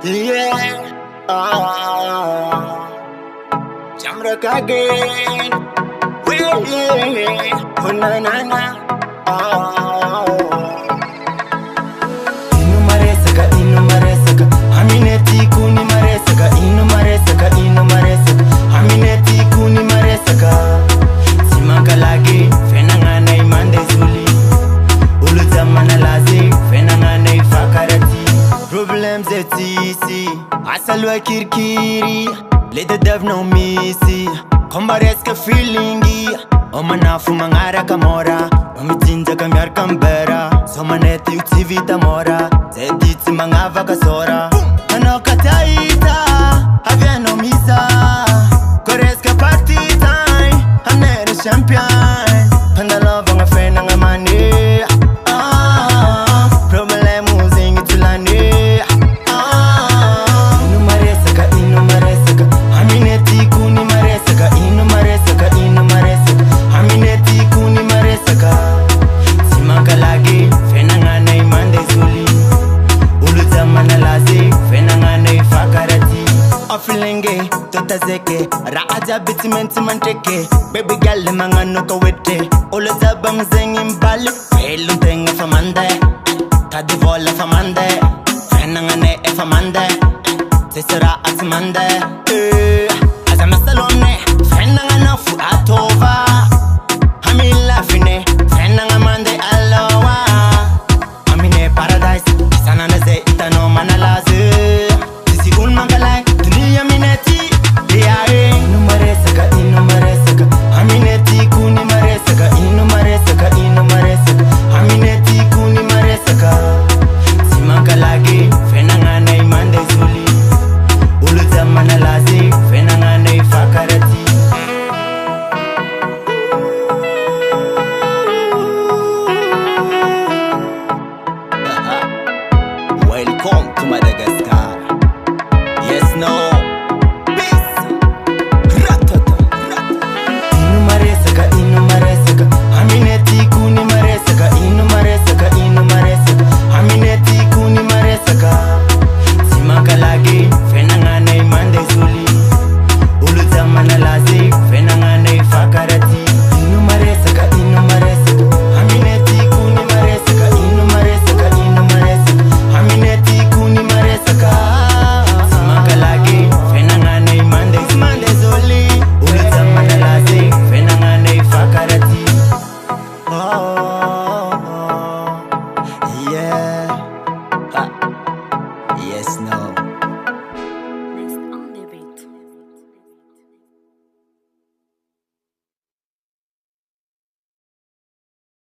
Yeah. Jamra again. Oh na na na. Inu maresaka. Amineti kuni maresaka. Inu maresaka. Amineti kuni maresaka. Simanga lagi fenangana imande zuli. Ulu zamana lazi fenangana ifakarati. Problems etisi asalwa kirkiri. Let the dev no misi. Kombareska feelingi. Omanafu mangara kamora. Omitinja kamyar kambera. Somaneti utivita mora. Zediti mangava kasora. Anoka taita Aviano misa. Koreska party time. Anere champion. Pandalova nga fena nga mani. Problemu zingi tulani. Inu maresaka. Amineti kuni maresaka. Inu maresaka. Amineti kuni maresaka. Simanga lagi fenangana imande zuli. Ulu zamana lazi fenangana ifakarati. Ofilenge totazeke raaja bitimenti manteke. Baby girl mangano kawete. Ulu zabang zengi mbali. Pelu tenga famande. Tadi vola famande. Fenangane e famande. Tesera asimande. Azama salone. Fenangana fu atova. Hamila fine. Fenangamande aloha. Amine paradise. Sanana ze itano manalaze. Tisi ulmangalai. Dunia mineti. Inu maresaka. Amineti kuni maresaka. Inu maresaka. Amineti kuni maresaka. Simanga lagi fenangana imande zuli. Ulu zamana lazi fenangana ifakarati. Welcome to Madagascar. Yes, no. Peace. Ratata. Inu maresaka. Amineti kuni maresaka. Inu maresaka. Amineti kuni maresaka. Simanga lagi fenangana imande zuli. Ulu zamana lazi fenangana ifakarati. Inu maresaka. Amineti kuni maresaka. Inu maresaka. Amineti kuni maresaka. Simanga lagi fenangana imande zuli. Ulu zamana lazi fenangana ifakarati. Yeah.